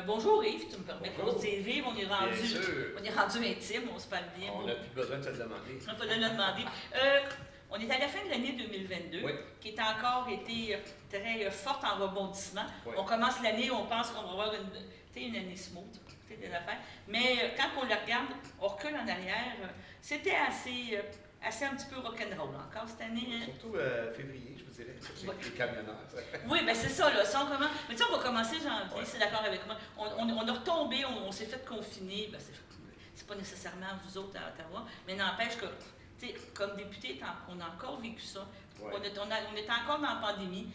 Bonjour Yves, tu me permets qu'on se dise vive, Bien sûr. on est rendu intime, on se parle bien. On n'a plus besoin de te le demander. On peut le demander. On est à la fin de l'année 2022, Oui. qui a encore été très forte en rebondissement. Oui. On commence l'année, on pense qu'on va avoir une année smooth, des affaires. Mais quand on la regarde, on recule en arrière. C'était assez un petit peu rock'n'roll encore cette année. Hein? Surtout février, je vous dirais. C'est les camionneurs. Oui, bien c'est ça, là. Ça, mais tu sais, on va commencer janvier, c'est d'accord avec moi. On a retombé, on s'est fait confiner. Ben, c'est pas nécessairement vous autres à Ottawa, mais n'empêche que, tu sais, comme député, on a encore vécu ça. Ouais. On est encore dans la pandémie,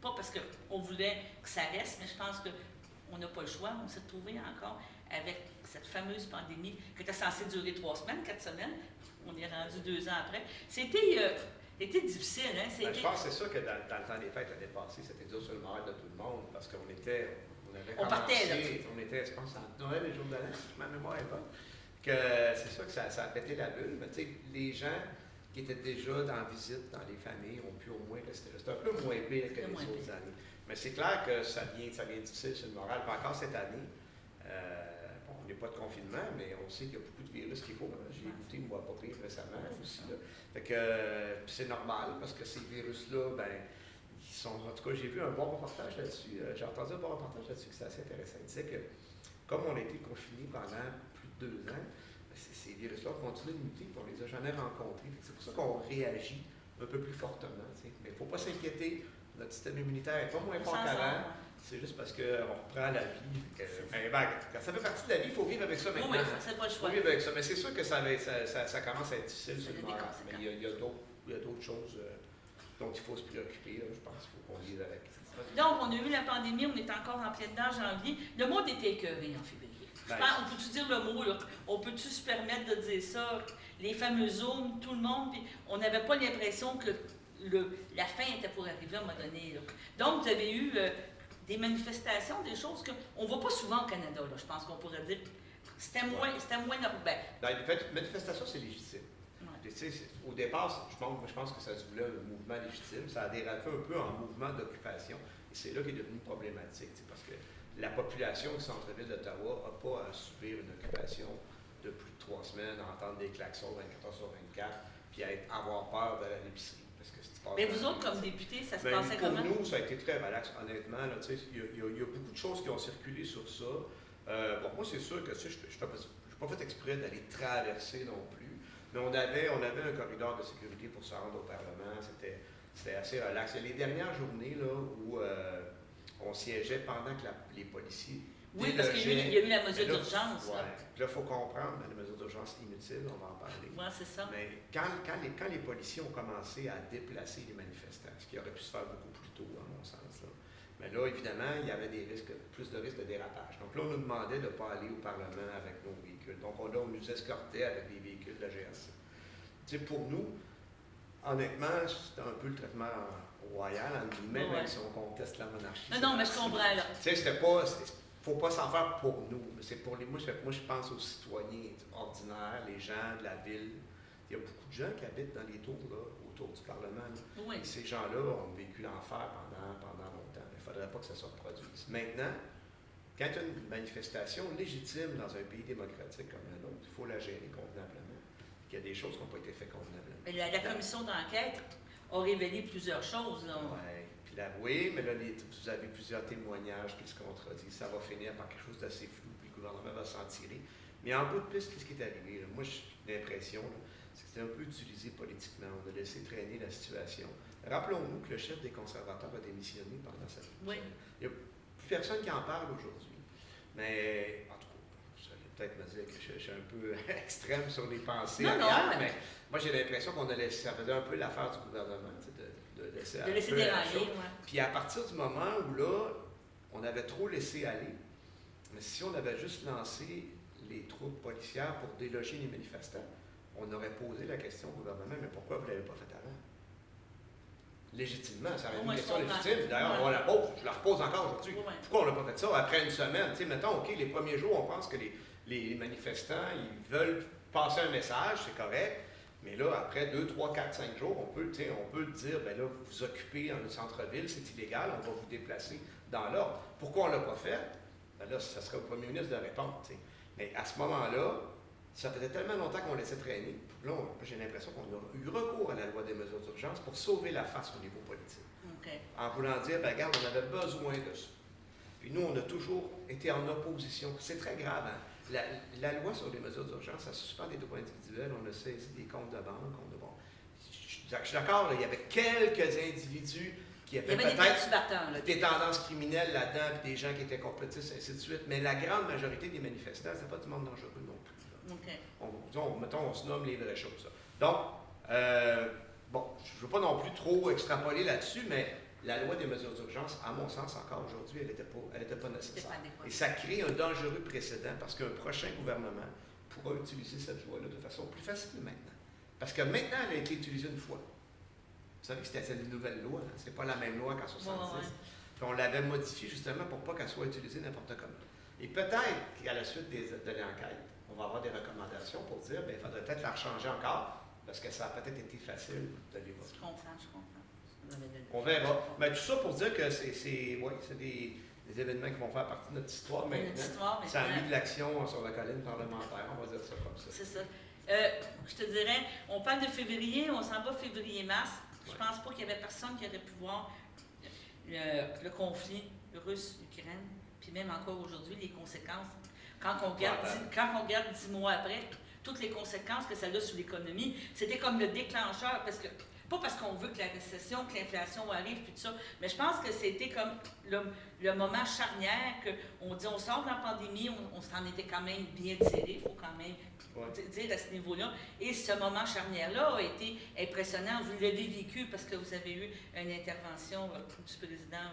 pas parce qu'on voulait que ça reste, mais je pense qu'on n'a pas le choix. On s'est retrouvé encore avec cette fameuse pandémie qui était censée durer 3 semaines, 4 semaines. On est rendu 2 ans après. C'était difficile, hein? Je pense que c'est ça que dans le temps des fêtes l'année passée, c'était dur sur le moral de tout le monde, parce qu'on avait commencé, partait, là. On était, je pense, en Noël, les jours de l'an, si ma mémoire est bonne, que c'est ça que ça a pété la bulle. Mais tu sais, les gens qui étaient déjà en visite dans les familles ont pu au moins rester là. C'est un peu moins pire que les autres années. Mais c'est clair que ça devient difficile sur le moral. Puis encore cette année, on n'est pas de confinement, mais on sait qu'il y a beaucoup de virus qu'il faut. J'ai écouté moi pas pire récemment aussi. Là. Fait que c'est normal parce que ces virus-là, ben, ils sont. En tout cas, j'ai vu un bon reportage là-dessus. J'ai entendu un bon reportage là-dessus que c'est assez intéressant. Il disait que comme on a été confinés pendant plus de 2 ans, ces virus-là continuent de muter et on les a jamais rencontrés. C'est pour ça qu'on réagit un peu plus fortement. T'sais. Mais il ne faut pas s'inquiéter. Notre système immunitaire n'est pas moins fort qu'avant. C'est juste parce qu'on reprend la vie. Quand ça fait partie de la vie, il faut vivre avec ça maintenant. Oui, c'est pas le choix. Il faut vivre avec ça. Mais c'est sûr que ça commence à être difficile sur le moral. Mais il y a d'autres choses dont il faut se préoccuper. Là, je pense qu'il faut qu'on vive avec. Donc, on a eu la pandémie, on est encore en pleine dedans en janvier. Le monde était écœuré en février. On peut-tu dire le mot, là? On peut-tu se permettre de dire ça? Les fameux Zooms, tout le monde, puis on n'avait pas l'impression que la fin était pour arriver à un moment donné. Là. Donc, vous avez eu des manifestations, des choses qu'on ne voit pas souvent au Canada, là, je pense qu'on pourrait dire. C'était moins normal. Dans les manifestations, c'est légitime. Ouais. Au départ, je pense que ça se voulait un mouvement légitime. Ça a dérapé un peu en mouvement d'occupation. Et c'est là qu'il est devenu problématique, parce que la population du centre-ville d'Ottawa n'a pas à subir une occupation de plus de 3 semaines, à entendre des klaxons 24 sur 24, puis à avoir peur d'aller à l'épicerie. Mais vous autres, comme députés, ça se passait comment? Pour nous, ça a été très relax, honnêtement. Il y a beaucoup de choses qui ont circulé sur ça. Moi, c'est sûr que je n'ai pas fait exprès d'aller traverser non plus, mais on avait un corridor de sécurité pour se rendre au Parlement. C'était assez relax. Il y a les dernières journées là, où on siégeait pendant que les policiers. Oui, parce qu'il y a eu la mesure d'urgence. Oui, là, il faut comprendre, la mesure d'urgence inutile, on va en parler. Oui, c'est ça. Mais quand les policiers ont commencé à déplacer les manifestants, ce qui aurait pu se faire beaucoup plus tôt, à mon sens, là. Mais là, évidemment, il y avait plus de risques de dérapage. Donc là, on nous demandait de ne pas aller au Parlement avec nos véhicules. Donc on nous escortait avec des véhicules de la GRC. Tu sais, pour nous, honnêtement, c'était un peu le traitement royal, même si on conteste la monarchie. Non, mais je comprends, là. Tu sais, c'était pas. Il ne faut pas s'en faire pour nous. C'est pour les. Moi, je pense aux citoyens ordinaires, les gens de la ville. Il y a beaucoup de gens qui habitent dans les tours, là, autour du Parlement. Oui. Et ces gens-là ont vécu l'enfer pendant longtemps. Il ne faudrait pas que ça se reproduise. Maintenant, quand il y a une manifestation légitime dans un pays démocratique comme le nôtre, il faut la gérer convenablement. Il y a des choses qui n'ont pas été faites convenablement. Mais la commission d'enquête a révélé plusieurs choses. Oui, mais là, vous avez plusieurs témoignages qui se contredisent. Ça va finir par quelque chose d'assez flou, puis le gouvernement va s'en tirer. Mais en bout de piste, qu'est-ce qui est arrivé? Là? Moi, j'ai l'impression c'est que c'était un peu utilisé politiquement. On a laissé traîner la situation. Rappelons-nous que le chef des conservateurs a démissionné pendant cette. Oui. Il n'y a plus personne qui en parle aujourd'hui. Mais, en tout cas, vous allez peut-être me dire que je suis un peu extrême sur les pensées. Non, mais moi, j'ai l'impression qu'on a laissé. Ça faisait un peu l'affaire du gouvernement, de laisser dérailler. Ouais. Puis à partir du moment où là, on avait trop laissé aller, mais si on avait juste lancé les troupes policières pour déloger les manifestants, on aurait posé la question au gouvernement, mais pourquoi vous ne l'avez pas fait avant? Légitimement, ça aurait été une question légitime. D'ailleurs, on la pose, je la repose encore aujourd'hui. Pourquoi on n'a pas fait ça après une semaine? Tu sais, mettons, OK, les premiers jours, on pense que les manifestants, ils veulent passer un message, c'est correct. Mais là, après 2, 3, 4, 5 jours, on peut dire, bien là, vous occupez dans le centre-ville, c'est illégal, on va vous déplacer dans l'ordre. Pourquoi on ne l'a pas fait? Ben là, ça serait au premier ministre de répondre. T'sais. Mais à ce moment-là, ça faisait tellement longtemps qu'on laissait traîner. Là, j'ai l'impression qu'on a eu recours à la loi des mesures d'urgence pour sauver la face au niveau politique. Okay. En voulant dire, ben regarde, on avait besoin de ça. Puis nous, on a toujours été en opposition. C'est très grave. Hein? La loi sur les mesures d'urgence, ça suspend des droits individuels. On a saisi des comptes de banque. Je suis d'accord, là, il y avait quelques individus qui avaient peut-être des tendances criminelles là-dedans, puis des gens qui étaient complotistes, ainsi de suite. Mais la grande majorité des manifestants, c'est pas du monde dangereux non plus. Okay. On se nomme les vraies choses. Donc, bon, je ne veux pas non plus trop extrapoler là-dessus, mais la loi des mesures d'urgence, à mon sens, encore aujourd'hui, elle n'était pas nécessaire. Et ça crée un dangereux précédent parce qu'un prochain gouvernement pourra utiliser cette loi-là de façon plus facile maintenant. Parce que maintenant, elle a été utilisée une fois. Vous savez que c'était une nouvelle loi, hein? C'est pas la même loi qu'en 1970. Ouais. Puis on l'avait modifiée justement pour pas qu'elle soit utilisée n'importe comment. Et peut-être qu'à la suite de l'enquête, on va avoir des recommandations pour dire, bien, il faudrait peut-être la rechanger encore, parce que ça a peut-être été facile de l'évoquer. Je comprends. On verra. Mais tout ça pour dire que c'est des événements qui vont faire partie de notre histoire maintenant. Ça a mis de l'action sur la colline parlementaire, on va dire ça comme ça. C'est ça. Je te dirais, on parle de février, on s'en va février-mars. Je pense pas qu'il y avait personne qui aurait pu voir le conflit russe-Ukraine, puis même encore aujourd'hui, les conséquences. Quand on regarde 10 mois après, toutes les conséquences que ça a sur l'économie, c'était comme le déclencheur, pas parce qu'on veut que la récession, que l'inflation arrive, puis tout ça, mais je pense que c'était comme le moment charnière qu'on dit on sort de la pandémie, on s'en était quand même bien tiré, il faut quand même dire à ce niveau-là. Et ce moment charnière-là a été impressionnant. Vous l'avez vécu parce que vous avez eu une intervention du président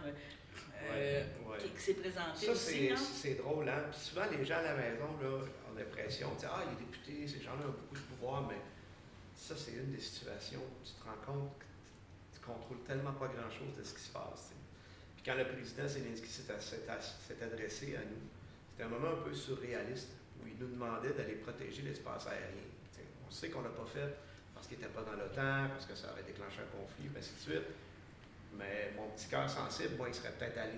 qui s'est présenté ça, aussi. C'est drôle, hein? Puis souvent, les gens à la maison là, ont l'impression, on dit, les députés, ces gens-là ont beaucoup de pouvoir, mais ça, c'est une des situations où tu te rends compte que tu ne contrôles tellement pas grand-chose de ce qui se passe. T'sais. Puis quand le président Zelensky s'est adressé à nous, c'était un moment un peu surréaliste où il nous demandait d'aller protéger l'espace aérien. T'sais, on sait qu'on l'a pas fait parce qu'il n'était pas dans l'OTAN, parce que ça aurait déclenché un conflit, ainsi de suite. Mais mon petit cœur sensible, moi, il serait peut-être allé.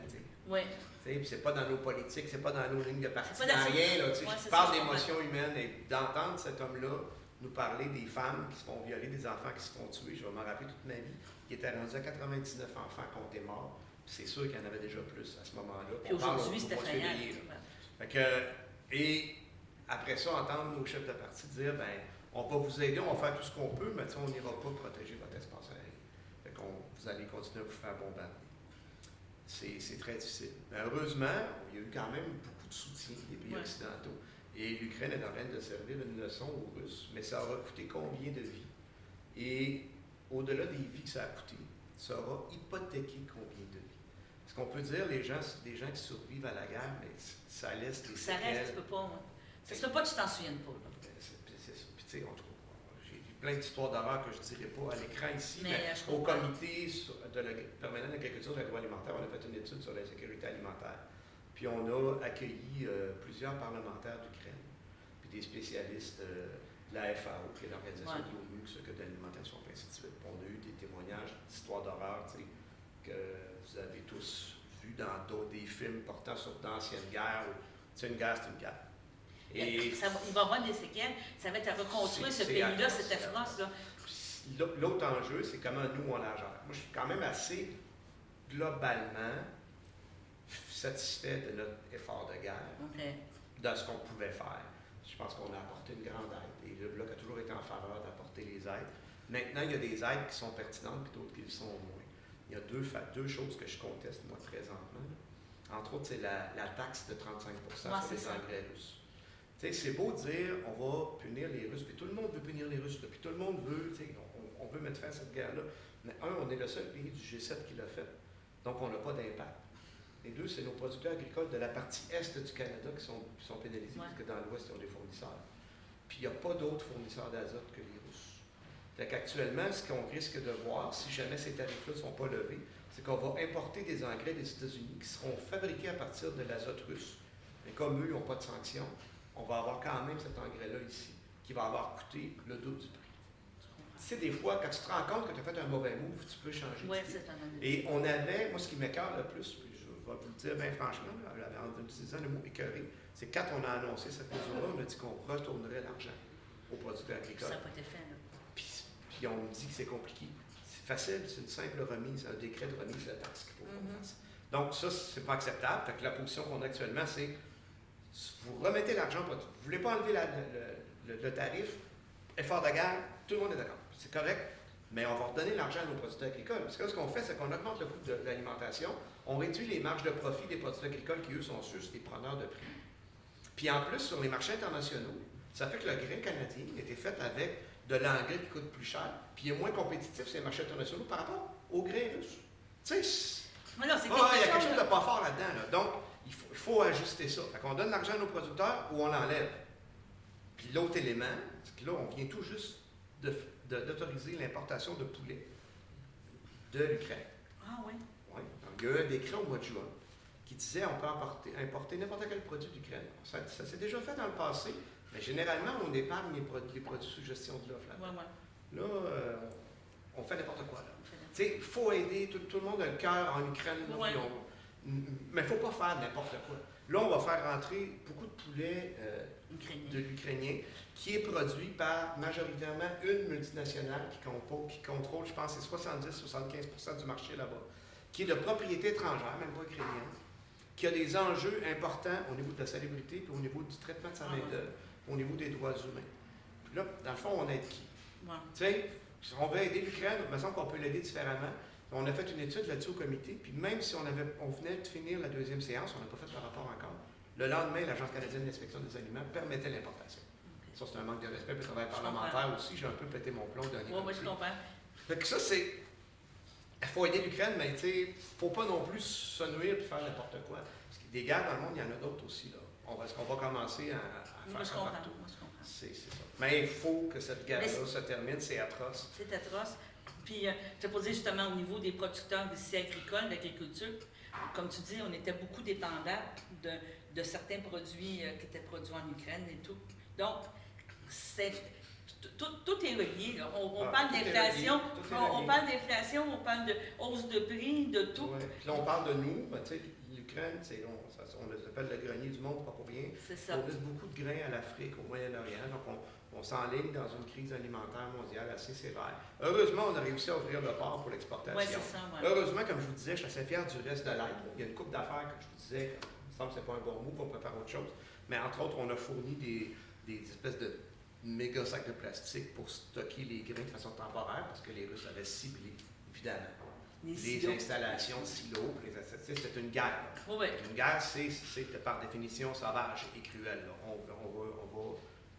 Oui. Puis c'est pas dans nos politiques, c'est pas dans nos lignes de parti, dans rien. Là, je parle d'émotions humaines et d'entendre cet homme-là nous parler des femmes qui se font violer, des enfants qui se font tuer. Je vais m'en rappeler toute ma vie. Il était rendu à 99 enfants comptés morts. C'est sûr qu'il y en avait déjà plus à ce moment-là. Puis aujourd'hui, c'était effrayant. Et après ça, entendre nos chefs de parti dire, ben, on va vous aider, on va faire tout ce qu'on peut, mais on n'ira pas protéger votre espace aérien. Vous allez continuer à vous faire bombarder. C'est très difficile. Mais heureusement, il y a eu quand même beaucoup de soutien des pays occidentaux. Et l'Ukraine est en train de servir une leçon aux Russes. Mais ça aura coûté combien de vies? Et au-delà des vies que ça a coûté, ça aura hypothéqué combien de vies? Parce qu'on peut dire, des gens qui survivent à la guerre, mais ça laisse des séquelles. Ça reste, tu peux pas. Ça se peut pas que tu t'en souviennes pas. C'est ça. Puis tu sais, j'ai plein d'histoires d'horreur que je ne dirais pas à l'écran ici, mais au comité permanent d'agriculture et d'agroalimentaire, on a fait une étude sur la sécurité alimentaire. Puis on a accueilli plusieurs parlementaires d'Ukraine, puis des spécialistes de la FAO, qui est l'organisation de l'ONU qui s'occupe de l'alimentation, et ainsi de suite. Puis on a eu des témoignages d'histoires d'horreur, que vous avez tous vus dans des films portant sur d'anciennes guerres. Une guerre, c'est une guerre. Et il va y avoir des séquelles. Ça va être à reconstruire ce pays-là, cette France-là. L'autre enjeu, c'est comment nous, on la gère. Moi, je suis quand même assez globalement satisfait de notre effort de guerre, de ce qu'on pouvait faire. Je pense qu'on a apporté une grande aide. Et le Bloc a toujours été en faveur d'apporter les aides. Maintenant, il y a des aides qui sont pertinentes et d'autres qui le sont moins. Il y a deux choses que je conteste, moi, présentement. Entre autres, c'est la taxe de 35% sur les engrais russes. C'est beau de dire on va punir les Russes, puis tout le monde veut punir les Russes, puis tout le monde veut, on veut mettre fin à cette guerre-là. Mais on est le seul pays du G7 qui l'a fait, donc on n'a pas d'impact. Et deux, c'est nos producteurs agricoles de la partie est du Canada qui sont pénalisés, parce que dans l'ouest, ils ont des fournisseurs. Puis il n'y a pas d'autres fournisseurs d'azote que les Russes. Fait qu'actuellement, ce qu'on risque de voir, si jamais ces tarifs-là ne sont pas levés, c'est qu'on va importer des engrais des États-Unis qui seront fabriqués à partir de l'azote russe. Mais comme eux, ils n'ont pas de sanctions, on va avoir quand même cet engrais-là ici, qui va avoir coûté le double du prix. Tu sais, des fois, quand tu te rends compte que tu as fait un mauvais move, tu peux changer d'idée. Et on avait, moi, ce qui m'écoeure le plus, puis je vais vous le dire bien franchement, en utilisant le mot écœuré, c'est quand on a annoncé cette mesure-là, on a dit qu'on retournerait l'argent aux producteurs agricoles. Ça n'a pas été fait, là. Puis on me dit que c'est compliqué. C'est facile, c'est une simple remise, un décret de remise de taxe qu'il faut qu'on fasse. Donc ça, c'est pas acceptable. Fait que la position qu'on a actuellement, c'est vous remettez l'argent, vous ne voulez pas enlever le tarif, effort de guerre, tout le monde est d'accord. C'est correct, mais on va redonner l'argent à nos producteurs agricoles. Parce que là, ce qu'on fait, c'est qu'on augmente le coût de l'alimentation, on réduit les marges de profit des producteurs agricoles qui, eux, sont juste des preneurs de prix. Puis en plus, sur les marchés internationaux, ça fait que le grain canadien était fait avec de l'engrais qui coûte plus cher, puis il est moins compétitif sur les marchés internationaux par rapport au grain russe. Tu sais, il y a quelque chose de pas fort là-dedans. Là. Donc, il faut ajuster ça. Fait qu'on donne l'argent à nos producteurs ou on l'enlève. Puis l'autre élément, c'est que là, on vient tout juste d'autoriser l'importation de poulet de l'Ukraine. Ah oui? Oui. Donc, il y a eu un décret au mois de juin qui disait qu'on peut importer n'importe quel produit d'Ukraine. Ça s'est déjà fait dans le passé, mais généralement, on épargne les produits sous gestion de l'offre. Là, on fait n'importe quoi. Tu sais, il faut aider, tout le monde a le cœur en Ukraine. Mais il ne faut pas faire n'importe quoi. Là, on va faire rentrer beaucoup de poulets de l'Ukrainien qui est produit par majoritairement une multinationale qui contrôle, je pense, c'est 70-75% du marché là-bas, qui est de propriété étrangère, même pas ukrainienne, qui a des enjeux importants au niveau de la salubrité, puis au niveau du traitement de sa main-d'œuvre, au niveau des droits humains. Puis là, dans le fond, on aide qui? Tu sais, on veut aider l'Ukraine, il me semble qu'on peut l'aider différemment. On a fait une étude là-dessus au comité, puis même si on venait de finir la deuxième séance, on n'a pas fait le rapport encore, le lendemain, l'Agence canadienne d'inspection des aliments permettait l'importation. Okay. Ça, c'est un manque de respect pour le travail parlementaire aussi. J'ai un peu pété mon plomb dernier. Oui, je comprends. Fait que ça, c'est... Il faut aider l'Ukraine, mais il ne faut pas non plus se nuire et faire n'importe quoi. Parce que des guerres dans le monde, il y en a d'autres aussi. Est-ce qu'on va commencer à faire ça partout? Moi, je comprends. C'est ça. Mais il faut que cette guerre-là se termine. C'est atroce. C'est atroce. Puis, tu as posé justement au niveau des producteurs d'ici agricoles, d'agriculture, comme tu dis, on était beaucoup dépendants de certains produits qui étaient produits en Ukraine et tout. Donc, tout est relié. Là. On parle d'inflation, on parle de hausse de prix, de tout. Ouais. Puis là, on parle de nous. Ben, tu sais, l'Ukraine, on les appelle le grenier du monde, pas pour rien. C'est ça. On laisse beaucoup de grains à l'Afrique, au Moyen-Orient. Donc, on s'enligne dans une crise alimentaire mondiale assez sévère. Heureusement, on a réussi à ouvrir le port pour l'exportation. Oui, c'est ça. Ouais. Heureusement, comme je vous disais, je suis assez fier du reste de l'aide. Il y a une couple d'affaires que je vous disais, il me semble que ce n'est pas un bon mot, on peut faire autre chose. Mais entre autres, on a fourni des espèces de méga sacs de plastique pour stocker les grains de façon temporaire, parce que les Russes avaient ciblé, évidemment, les installations de silos. C'est une guerre. Oui. Une guerre, c'est par définition sauvage et cruelle.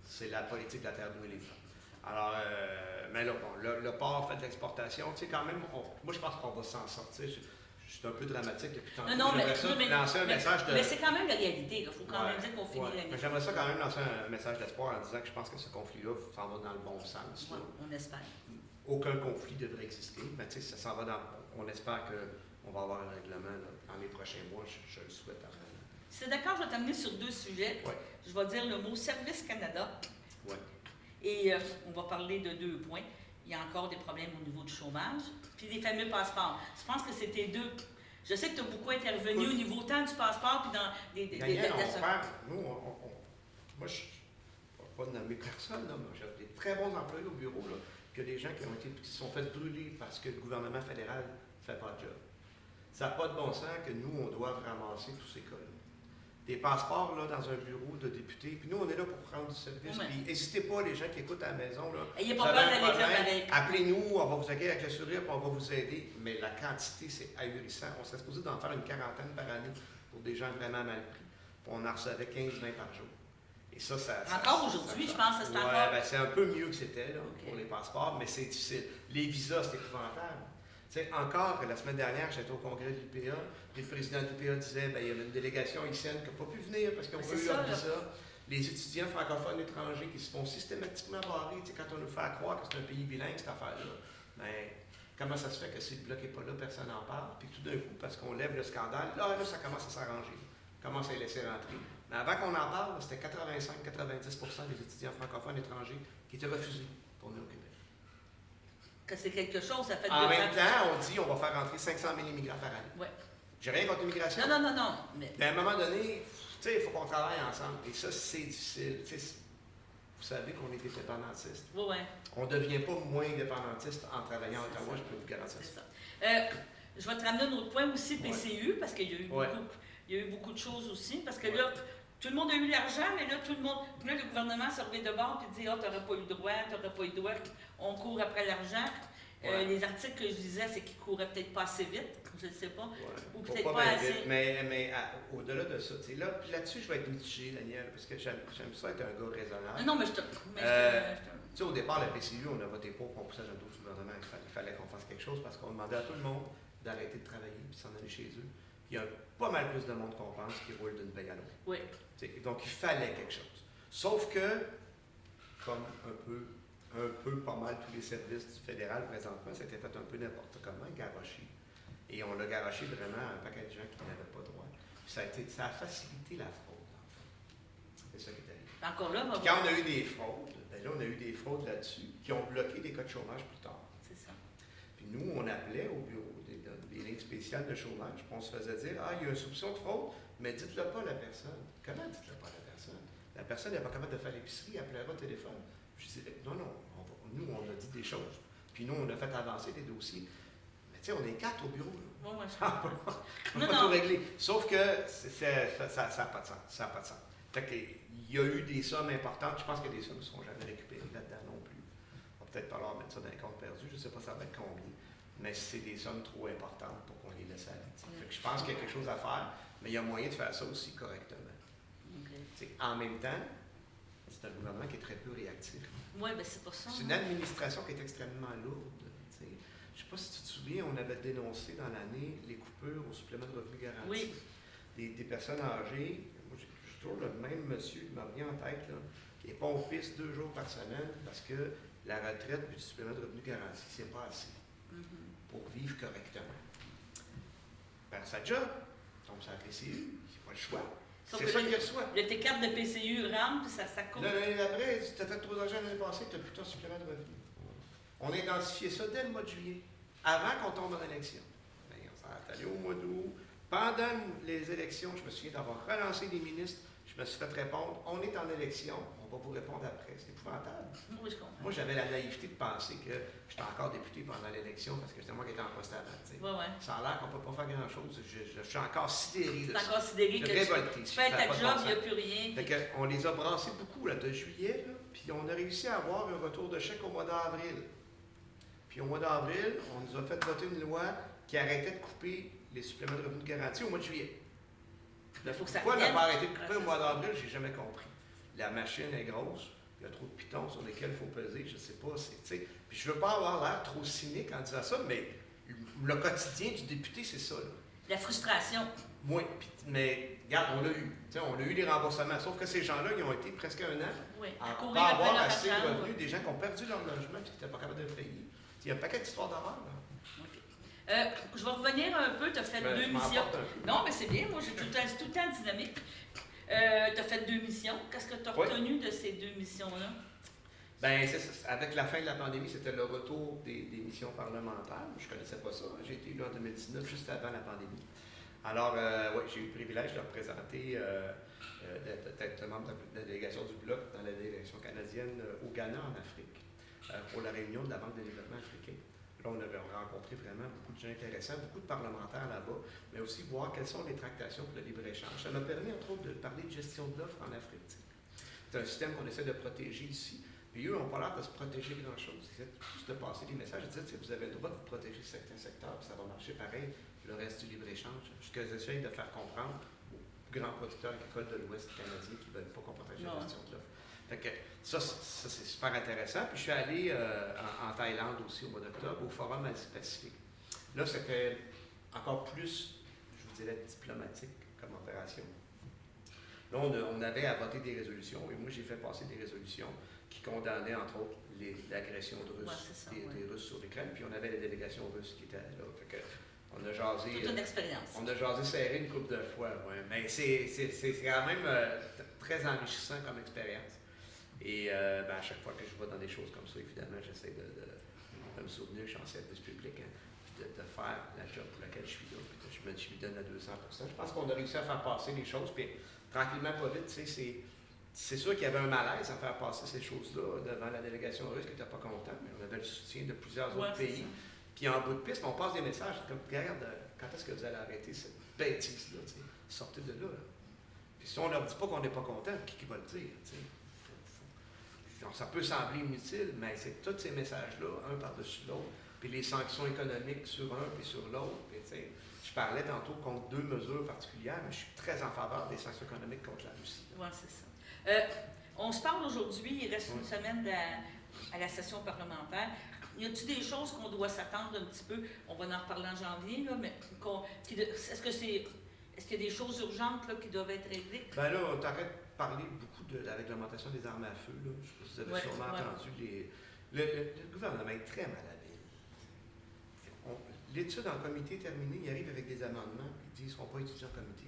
C'est la politique de la terre brûlée. Alors, mais là, bon, le port fait de l'exportation. Tu sais, quand même, moi, je pense qu'on va s'en sortir. Je suis un peu dramatique depuis tantôt. J'aimerais lancer un message de... Mais c'est quand même la réalité. Il faut quand même dire qu'on finit l'année. J'aimerais ça quand même lancer un message d'espoir en disant que je pense que ce conflit-là s'en va dans le bon sens. Ouais, on espère. Aucun conflit devrait exister, mais tu sais, ça s'en va dans... On espère qu'on va avoir un règlement là, dans les prochains mois. Je le souhaite. Si c'est d'accord, je vais t'amener sur 2 sujets. Ouais. Je vais dire le mot Service Canada. Ouais. Et on va parler de 2 points. Il y a encore des problèmes au niveau du chômage, puis les fameux passeports. Je pense que c'était 2. Je sais que tu as beaucoup intervenu au niveau tant du passeport, puis dans des moi, je ne vais pas nommer personne, là, mais j'ai des très bons employés au bureau, là, que des gens qui se sont fait brûler parce que le gouvernement fédéral ne fait pas de job. Ça n'a pas de bon sens que nous, on doive ramasser tous ces cas-là. Des passeports là, dans un bureau de député. Puis nous, on est là pour prendre du service. Puis n'hésitez pas, les gens qui écoutent à la maison. Ayez pas peur d'aller dire pareil. Appelez-nous, on va vous accueillir avec le sourire, puis on va vous aider. Mais la quantité, c'est ahurissant. On serait supposé d'en faire une quarantaine par année pour des gens vraiment mal pris. Puis on en recevait 15-20 par jour. Et ça encore aujourd'hui, je pense que c'est encore... Oui, c'est un peu mieux que c'était pour les passeports, mais c'est difficile. Les visas, c'est épouvantable. Encore, la semaine dernière, j'étais au congrès de l'UPA, puis le président de l'UPA disait il y avait une délégation haïtienne qui n'a pas pu venir parce qu'ils n'ont pas eu leur visa. Les étudiants francophones étrangers qui se font systématiquement barrer, quand on nous fait croire que c'est un pays bilingue, cette affaire-là. Mais comment ça se fait que si le bloc n'est pas là, personne n'en parle, puis tout d'un coup, parce qu'on lève le scandale, là, ça commence à s'arranger, on commence à les laisser rentrer. Mais avant qu'on en parle, c'était 85-90% des étudiants francophones étrangers qui étaient refusés pour venir au Québec. Que c'est quelque chose, ça fait en même temps, on dit qu'on va faire rentrer 500 000 immigrants par année. Oui. J'ai rien contre l'immigration. Non. Mais à un moment donné, tu sais, il faut qu'on travaille ensemble. Et ça, c'est difficile. Tu sais, vous savez qu'on est indépendantiste. oui. On ne devient pas moins indépendantiste en travaillant à Ottawa, je peux vous garantir C'est ça. ça. Je vais te ramener un autre point aussi, PCU, parce qu'il y a eu Ouais. beaucoup de choses aussi. Parce que là, tout le monde a eu l'argent, mais là, le gouvernement se revient de bord et dit « Ah, tu n'auras pas eu le droit, tu n'auras pas eu le droit. » On court après l'argent. Les articles que je disais, c'est qu'ils couraient peut-être pas assez vite, je ne sais pas. Ou peut-être pas assez. Vite, mais au-delà de ça, là-dessus, je vais être mitigé, Daniel, parce que j'aime ça être un gars raisonnable. Non, mais Tu sais, au départ, la PCU, on a voté pour qu'on poussait dans d'autres gouvernements. Il fallait qu'on fasse quelque chose parce qu'on demandait à tout le monde d'arrêter de travailler et de s'en aller chez eux. Il y a pas mal plus de monde qu'on pense qui roule d'une paye à l'autre. Oui. Donc, il fallait quelque chose. Sauf que, comme un peu pas mal tous les services du fédéral présentement, c'était fait un peu n'importe comment, garoché. Et on l'a garoché vraiment à un paquet de gens qui n'avaient pas droit. Puis ça a facilité la fraude, en fait. C'est ça qui est arrivé. Encore là, Puis quand on a eu des fraudes, là, on a eu des fraudes là-dessus qui ont bloqué des cas de chômage plus tard. C'est ça. Puis nous, on appelait au bureau des lignes spéciales de chômage, puis on se faisait dire « Ah, il y a une soupçon de fraude, mais dites-le pas à la personne. » Comment dites-le pas à la personne? La personne n'est pas capable de faire l'épicerie, elle pleura au téléphone. Je disais « Non, nous, on a dit des choses. Puis nous, on a fait avancer des dossiers. Mais tu sais, on est 4 au bureau. Là. Ouais, je on va pas tout régler. Sauf que ça n'a pas de sens. Ça n'a pas de sens. Fait qu'il y a eu des sommes importantes. Je pense que des sommes ne seront jamais récupérées là-dedans non plus. On va peut-être falloir mettre ça dans les comptes perdus. Je ne sais pas ça va être combien. Mais c'est des sommes trop importantes pour qu'on les laisse aller. Fait que je pense qu'il y a quelque chose à faire, mais il y a moyen de faire ça aussi correctement. Okay. En même temps, c'est un gouvernement qui est très peu réactif. Oui, bien c'est pour ça. C'est une administration qui est extrêmement lourde. Je ne sais pas si tu te souviens, on avait dénoncé dans l'année les coupures au supplément de revenu garanti. Oui. Des personnes âgées. Moi, j'ai toujours le même monsieur qui m'a revenu en tête, là, qui est pompiste 2 jours par semaine parce que la retraite du supplément de revenu garanti, c'est pas assez pour vivre correctement. Perd sa job, tombe sur la PCU, c'est pas le choix. C'est ça qu'il reçoit. Le T4 de PCU rentre, puis ça compte. L'année d'après, tu as fait trop d'argent l'année passée, tu n'as plus ton supplément de revenu. On a identifié ça dès le mois de juillet, avant qu'on tombe en élection. On s'est allé au mois d'août. Pendant les élections, je me souviens d'avoir relancé les ministres, je me suis fait répondre, on est en élection, on va vous répondre après. C'est épouvantable. Oui, je comprends. Moi, j'avais la naïveté de penser que j'étais encore député pendant l'élection parce que c'était moi qui étais en poste avant. Ça a l'air qu'on ne peut pas faire grand-chose. Je suis encore sidéré de ça. encore sidéré que révolté, tu fais ta job, il n'y a plus rien. Fait que, on les a brassés beaucoup là, de juillet, là, puis on a réussi à avoir un retour de chèque au mois d'avril. Puis au mois d'avril, on nous a fait voter une loi qui arrêtait de couper les suppléments de revenus garantis au mois de juillet. Pourquoi n'a pas arrêté de couper au mois d'avril, j'ai jamais compris. La machine est grosse, il y a trop de pitons sur lesquels il faut peser, je ne sais pas. Puis je ne veux pas avoir l'air trop cynique en disant ça, mais le quotidien du député, c'est ça. Là. La frustration. Oui, mais regarde, on l'a eu. On a eu les remboursements. Sauf que ces gens-là, ils ont été presque un an à pas avoir assez de revenus, des gens qui ont perdu leur logement et qui n'étaient pas capables de le payer. Il y a un paquet d'histoires d'horreur. Je vais revenir un peu, tu as fait 2 missions. Non, mais c'est bien, moi j'ai tout le temps dynamique. Tu as fait 2 missions. Qu'est-ce que tu as retenu de ces 2 missions-là? Bien, avec la fin de la pandémie, c'était le retour des missions parlementaires. Je ne connaissais pas ça. J'ai été élu en 2019, juste avant la pandémie. Alors, j'ai eu le privilège de représenter, d'être membre de la délégation du Bloc dans la délégation canadienne au Ghana, en Afrique, pour la réunion de la Banque de développement africain. Là, on avait rencontré vraiment beaucoup de gens intéressants, beaucoup de parlementaires là-bas, mais aussi voir quelles sont les tractations pour le libre-échange. Ça m'a permis, entre autres, de parler de gestion de l'offre en Afrique. C'est un système qu'on essaie de protéger ici. Puis eux n'ont pas l'air de se protéger grand-chose. Ils essaient juste de passer des messages. Ils disent que vous avez le droit de vous protéger certains secteurs, puis ça va marcher pareil, le reste du libre-échange. Ce que j'essaie de faire comprendre aux grands producteurs agricoles de l'Ouest canadien qui ne veulent pas qu'on protège la gestion de l'offre. Fait que ça c'est super intéressant. Puis je suis allé en Thaïlande aussi au mois d'octobre, au Forum Asie-Pacifique. Là, c'était encore plus, je vous dirais, diplomatique comme opération. Là, on avait à voter des résolutions, et moi, j'ai fait passer des résolutions qui condamnaient, entre autres, l'agression de Russes, des Russes sur l'Ukraine, puis on avait la délégation russe qui était là. Fait que, on a jasé. Toute une expérience. On a jasé serré une couple de fois, mais c'est quand même très enrichissant comme expérience. Et à chaque fois que je vais dans des choses comme ça, évidemment, j'essaie de me souvenir que je suis en service public, de faire la job pour laquelle je suis là, puis que je je lui donne à 200%. Je pense qu'on a réussi à faire passer les choses, puis tranquillement, pas vite, tu sais, c'est sûr qu'il y avait un malaise à faire passer ces choses-là devant la délégation russe qui n'était pas contente, mais on avait le soutien de plusieurs autres pays. Puis en bout de piste, on passe des messages comme, regarde, quand est-ce que vous allez arrêter cette bêtise-là, sortez de là. Puis si on leur dit pas qu'on n'est pas content, qui va le dire, ça peut sembler inutile, mais c'est tous ces messages-là, un par-dessus l'autre, puis les sanctions économiques sur un puis sur l'autre. Je parlais tantôt contre 2 mesures particulières, mais je suis très en faveur des sanctions économiques contre la Russie. Oui, c'est ça. On se parle aujourd'hui, il reste une semaine à la session parlementaire. Y a-t-il des choses qu'on doit s'attendre un petit peu? On va en reparler en janvier, là, mais est-ce qu'il y a des choses urgentes là, qui doivent être réglées? Bien là, on t'arrête de parler beaucoup de la réglementation des armes à feu. Là. Je sais pas si vous avez sûrement entendu. Le gouvernement est très malhabile. L'étude en comité est terminée, ils arrivent avec des amendements, puis ils disent qu'ils ne seront pas étudiés en comité.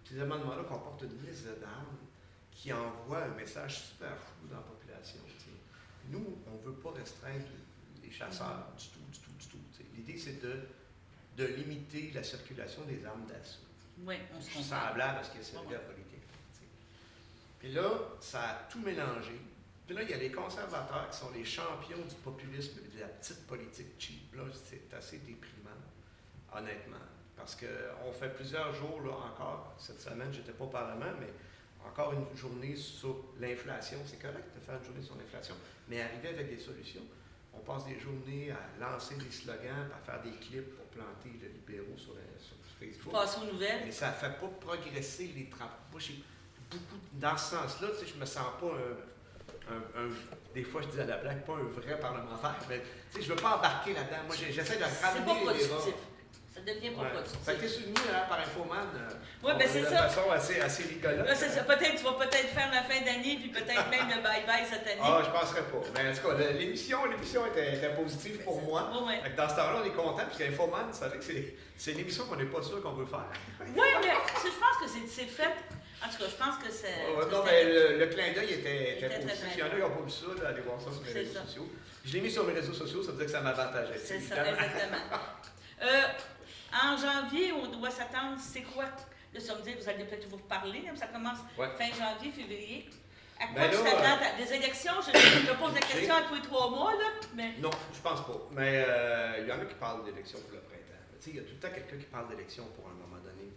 Ces amendements-là comportent une liste d'armes qui envoie un message super fou dans la population. T'sais. Nous, on ne veut pas restreindre les chasseurs du tout. L'idée, c'est de limiter la circulation des armes d'assaut. Oui, on se comprend. Semblable à ce qui est servi à la politique. T'sais. Puis là, ça a tout mélangé. Puis là, il y a les conservateurs qui sont les champions du populisme et de la petite politique cheap. Là, c'est assez déprimant, honnêtement. Parce qu'on fait plusieurs jours, là, encore, cette semaine, je n'étais pas au Parlement, mais encore une journée sur l'inflation. C'est correct de faire une journée sur l'inflation, mais arriver avec des solutions. On passe des journées à lancer des slogans, à faire des clips pour planter les libéraux sur Facebook. Passer aux nouvelles. Mais ça ne fait pas progresser les travaux. Moi, j'ai beaucoup, dans ce sens-là, je ne me sens pas des fois, je dis à la blague, pas un vrai parlementaire, mais je ne veux pas embarquer là-dedans. Moi, j'essaie de ramener les débats. Ça devient pas productif. Ça a été souligné par Infoman c'est de façon assez rigolote. Là, c'est ça. Tu vas peut-être faire la fin d'année, puis peut-être même le bye-bye cette année. Ah, je ne penserais pas. Mais en tout cas, l'émission était positive pour moi. Dans ce temps-là, on est content, parce qu'Infoman, vous savez que c'est une émission qu'on n'est pas sûr qu'on veut faire. Oui, mais je pense que c'est fait. En tout cas, je pense que c'est. Non, mais le clin d'œil était positif. Il y en a qui n'ont pas vu ça, allez voir ça sur mes réseaux sociaux. Je l'ai mis sur mes réseaux sociaux, ça veut dire que ça m'avantageait. C'est ça, exactement. En janvier, on doit s'attendre, c'est quoi? Là, ça me dit, vous allez peut-être vous reparler, ça commence fin janvier, février. À quoi tu t'attends? Des élections? Je pose la question à tous les 3 mois, là. Mais... Non, je pense pas. Mais il y en a qui parlent d'élections pour le printemps. Il y a tout le temps quelqu'un qui parle d'élections pour un moment donné.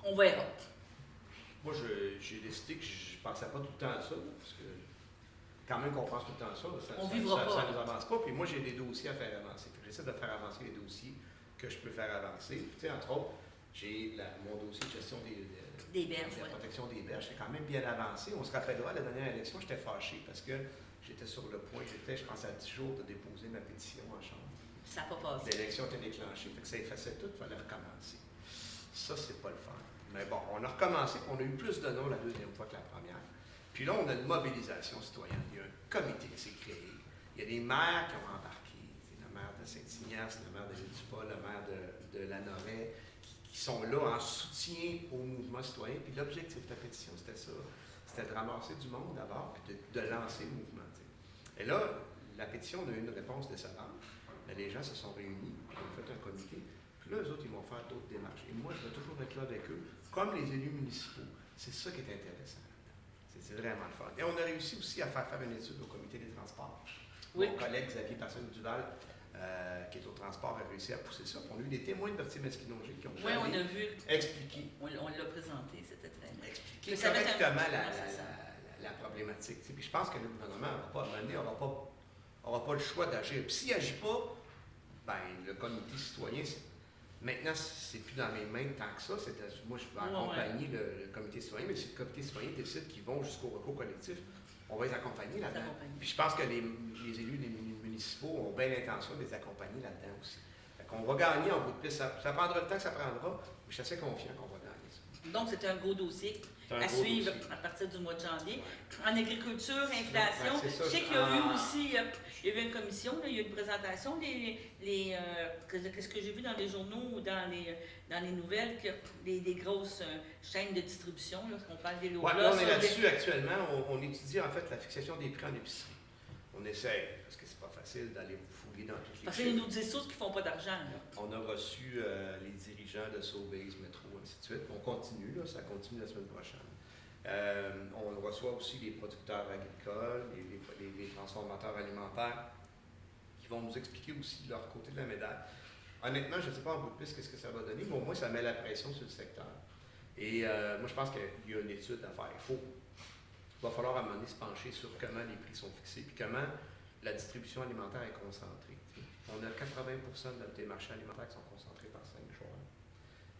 On verra. Moi, j'ai décidé que je ne pensais pas tout le temps à ça, parce que quand même qu'on pense tout le temps à ça, ça ne nous avance pas. Puis moi, j'ai des dossiers à faire avancer. J'essaie de faire avancer les dossiers que je peux faire avancer. Puis, entre autres, j'ai mon dossier de gestion des berges, la protection des berges, c'est quand même bien avancé. On se rappellera, la dernière élection, j'étais fâché parce que j'étais sur le point, je pense, à 10 jours de déposer ma pétition en chambre. Ça n'a pas passé. L'élection était déclenchée, fait que ça effaçait tout, il fallait recommencer. Ça, c'est pas le fun. Mais bon, on a recommencé, on a eu plus de noms la deuxième fois que la première. Puis là, on a une mobilisation citoyenne. Il y a un comité qui s'est créé. Il y a des maires qui ont embarqué. La maire de Saint-Ignace, la maire de l'Île-du-Pas, la maire de Lanoraie, qui sont là en soutien au mouvement citoyen. Puis l'objectif de la pétition, c'était ça. C'était de ramasser du monde d'abord, puis de lancer le mouvement. Et là, la pétition, on a eu une réponse décevante. Mais les gens se sont réunis, ils ont fait un comité. Puis là, eux autres, ils vont faire d'autres démarches. Et moi, je vais toujours être là avec eux, comme les élus municipaux. C'est ça qui est intéressant. C'est vraiment le fun. Et on a réussi aussi à faire une étude au comité des transports. Mon collègue Xavier Personne-Duval, qui est au transport, a réussi à pousser ça. On a eu des témoins de Berthier-Masquinongé qui ont expliqué. On l'a présenté, c'était très bien. Expliquer correctement la problématique. Puis je pense que le gouvernement n'aura pas le choix d'agir. Puis s'il n'agit pas, le comité citoyen, maintenant, c'est plus dans mes mains tant que ça. Moi, je vais accompagner le comité citoyen, mais si le comité citoyen décide qu'ils vont jusqu'au recours collectif, on va les accompagner là-dedans. Puis je pense que les élus municipaux ont bien l'intention de les accompagner là-dedans aussi. Fait qu'on va gagner en bout de piste. Ça prendra le temps que ça prendra, mais je suis assez confiant qu'on va gagner ça. Donc, c'est un gros dossier à suivre à partir du mois de janvier. En agriculture, inflation, je sais qu'il y a eu aussi, il y a eu une commission, il y a eu une présentation, qu'est-ce que j'ai vu dans les journaux ou dans les nouvelles, que des grosses chaînes de distribution, on parle des lots. Oui, là, on est là-dessus actuellement. On étudie en fait la fixation des prix en épicerie. On essaye, parce que c'est pas facile d'aller fouiller dans toutes les parce que nous disent tous qu'ils ne font pas d'argent. On a reçu les dirigeants gens de Sobeys, Métro, ainsi de suite. On continue, là, ça continue la semaine prochaine. On reçoit aussi les producteurs agricoles, les transformateurs alimentaires qui vont nous expliquer aussi leur côté de la médaille. Honnêtement, je ne sais pas en bout de piste qu'est-ce que ça va donner, mais au moins ça met la pression sur le secteur. Et moi, je pense qu'il y a une étude à faire. Il va falloir à un moment donné se pencher sur comment les prix sont fixés, puis comment la distribution alimentaire est concentrée. On a 80% des marchés alimentaires qui sont concentrés par 5 joueurs.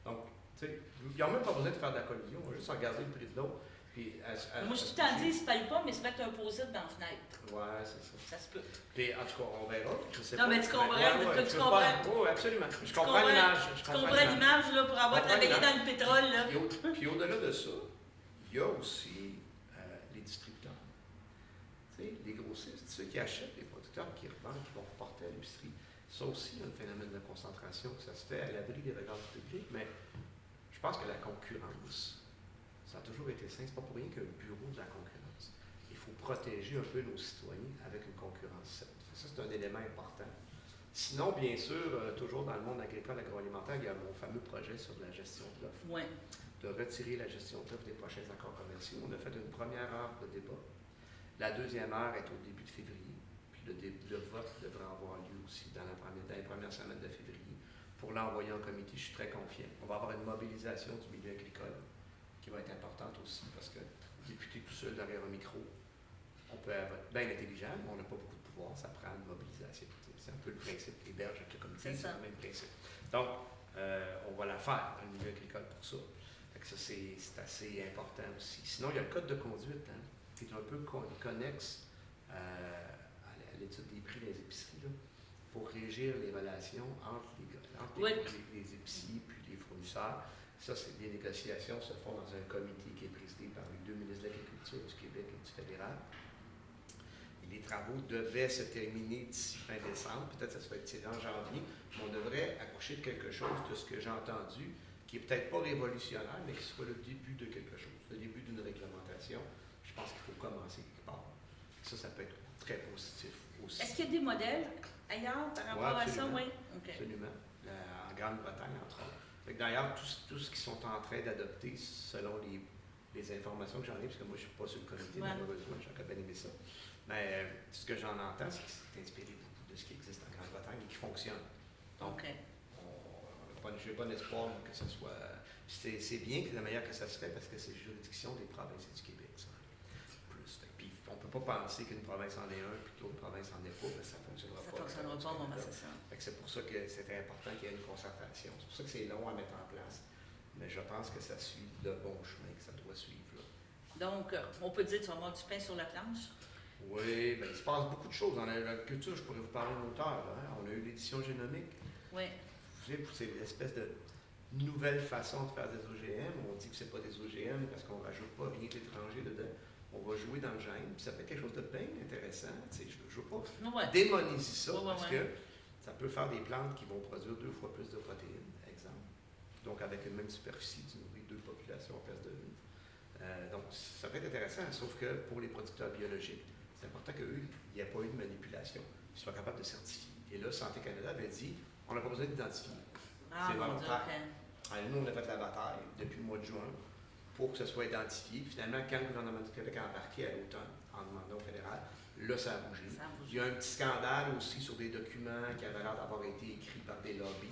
Donc, tu sais, il n'y a même pas besoin de faire de la collusion, on va juste regarder le prix de l'eau. Moi, je tout le temps dit, ils ne se payent pas, mais se mettre un posit dans la fenêtre. Ouais, c'est ça. Ça se peut. Puis, en tout cas, on verra. Je sais non, pas. mais tu comprends. Tu comprends. Oui, absolument. Je comprends l'image. Tu comprends l'image, là, pour avoir travaillé dans le pétrole, là. Puis au-delà de ça, il y a aussi les distributeurs. Tu sais, les grossistes, ceux qui achètent, les producteurs qui revendent, qui vont reporter à l'épicerie. Ça aussi, il y a un phénomène de concentration que ça se fait à l'abri des regards du public, mais je pense que la concurrence, ça a toujours été sain. C'est pas pour rien qu'il y a un bureau de la concurrence. Il faut protéger un peu nos citoyens avec une concurrence saine. Ça, c'est un élément important. Sinon, bien sûr, toujours dans le monde agricole, agroalimentaire, il y a mon fameux projet sur la gestion de l'offre. Ouais. De retirer la gestion de l'offre des prochains accords commerciaux. On a fait une première heure de débat. La deuxième heure est au début de février. Puis le vote devrait avoir lieu aussi dans les premières semaines de février. Pour l'envoyer en comité, je suis très confiant. On va avoir une mobilisation du milieu agricole qui va être importante aussi, parce que député tout seul derrière un micro, on peut être bien intelligent, mais on n'a pas beaucoup de pouvoir, ça prend une mobilisation. C'est un peu le principe des berges avec le comité, c'est le même principe. Donc, on va la faire dans le milieu agricole pour ça. Fait que ça, c'est assez important aussi. Sinon, il y a le code de conduite, qui est un peu connexe à l'étude des prix des épiceries, là, pour régir les relations entre les épiciers puis les fournisseurs. Ça, les négociations se font dans un comité qui est présidé par les 2 ministres de l'Agriculture du Québec et du fédéral. Et les travaux devaient se terminer d'ici fin décembre. Peut-être que ça se va être tiré en janvier. Mais on devrait accoucher de quelque chose de ce que j'ai entendu, qui n'est peut-être pas révolutionnaire, mais qui soit le début de quelque chose, le début d'une réglementation. Je pense qu'il faut commencer quelque part. Ça peut être très positif aussi. Est-ce qu'il y a des modèles ailleurs par rapport à ça? Oui, okay. Absolument. En Grande-Bretagne, entre autres. D'ailleurs, tous ce qu'ils sont en train d'adopter, selon les informations que j'en ai, parce que moi, je ne suis pas sur le comité, malheureusement, j'aurais bien aimé ça. Mais ce que j'en entends, c'est que c'est inspiré beaucoup de ce qui existe en Grande-Bretagne et qui fonctionne. Donc, je n'ai pas d'espoir que ce soit... C'est bien que de la manière que ça se fait, parce que c'est juridiction des provinces et du Québec, ça. Plus. Puis, on ne peut pas penser qu'une province en est un, puis que l'autre province en est pas, parce que ça ne fonctionnera pas. Ça ne fonctionnera pas, c'est ça. C'est pour ça que c'était important qu'il y ait une concertation. C'est pour ça que c'est long à mettre en place. Mais je pense que ça suit le bon chemin que ça doit suivre. Là. Donc, on peut dire que tu vas avoir du pain sur la planche? Oui, bien, il se passe beaucoup de choses dans l'agriculture. Je pourrais vous parler en auteur. On a eu l'édition génomique. Oui. C'est une espèce de nouvelle façon de faire des OGM. On dit que ce n'est pas des OGM parce qu'on ne rajoute pas rien d'étranger dedans. On va jouer dans le gène. Puis ça fait quelque chose de bien intéressant. Je ne veux pas démoniser ça parce que ça peut faire des plantes qui vont produire 2 fois plus de protéines, exemple. Donc, avec une même superficie, tu nourris 2 populations en place de 1. Donc, ça peut être intéressant, sauf que pour les producteurs biologiques, c'est important qu'eux, il n'y ait pas eu de manipulation, qu'ils soient capables de certifier. Et là, Santé Canada avait dit, on n'a pas besoin d'identifier. C'est volontaire. Alors, nous, on a fait la bataille depuis le mois de juin pour que ce soit identifié. Finalement, quand le gouvernement du Québec a embarqué à l'automne en demandant au fédéral, là, ça a bougé. Il y a un petit scandale aussi sur des documents qui avaient l'air d'avoir été écrits par des lobbies,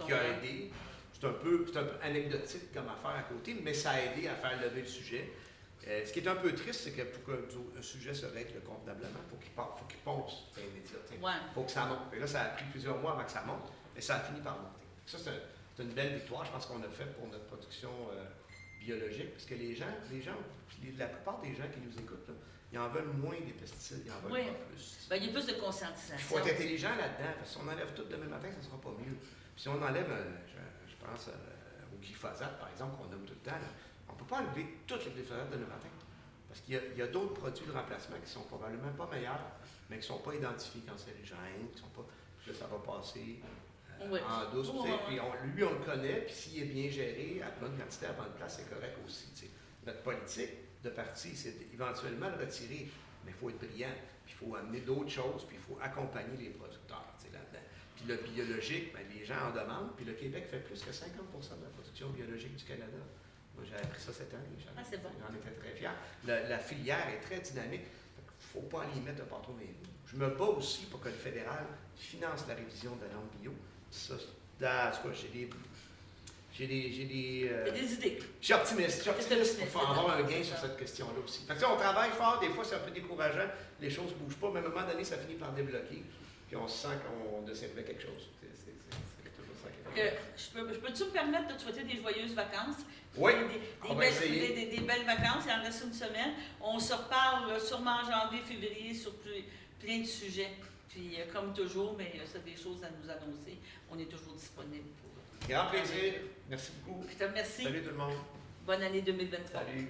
qui a aidé. C'est un peu anecdotique comme affaire à côté, mais ça a aidé à faire lever le sujet. Ce qui est un peu triste, c'est que pour qu'un sujet se règle convenablement, il faut qu'il ponce dans les médias. Il faut que ça monte. Et là, ça a pris plusieurs mois avant que ça monte, mais ça a fini par monter. Ça, c'est une belle victoire, je pense qu'on a fait pour notre production biologique, parce que les gens, la plupart des gens qui nous écoutent, là, ils en veulent moins des pesticides, ils en veulent pas plus. Ben, il y a plus de conscientisation. Il faut être intelligent là-dedans, parce que si on enlève tout demain matin, ça ne sera pas mieux. Puis si on enlève, je pense au glyphosate, par exemple, qu'on nomme tout le temps, là, on ne peut pas enlever tout le glyphosate demain matin. Parce qu'il y a d'autres produits de remplacement qui sont probablement pas meilleurs, mais qui ne sont pas identifiés cancérigènes, qui sont pas. Puis là, ça va passer en douce. Puis lui, on le connaît, puis s'il est bien géré, à bonne quantité, à bonne place, c'est correct aussi. T'sais. Notre politique de parti, c'est éventuellement le retirer, mais il faut être brillant, puis il faut amener d'autres choses, puis il faut accompagner les producteurs là-dedans. Puis Puis le biologique, ben, les gens en demandent, puis le Québec fait plus que 50% de la production biologique du Canada. Moi, j'ai appris ça cette année. C'est bon. J'en étais très fier. La filière est très dynamique. Il ne faut pas en y mettre de partout. Mais je me bats aussi pour que le fédéral finance la révision de la norme bio. Ça, j'ai des idées. Je suis optimiste. Il faut avoir un gain sur cette question-là aussi. Fait que, on travaille fort, des fois c'est un peu décourageant, les choses ne bougent pas, mais à un moment donné, ça finit par débloquer, puis on sent qu'on a servi quelque chose. C'est toujours ça qui est Je peux-tu me permettre de te souhaiter des joyeuses vacances? Oui, des belles vacances, il en reste une semaine. On se reparle sûrement en janvier, février sur plein de sujets. Puis comme toujours, mais ça des choses à nous annoncer, on est toujours disponible pour. Grand plaisir. Merci beaucoup. Je te remercie. Salut tout le monde. Bonne année 2023. Salut.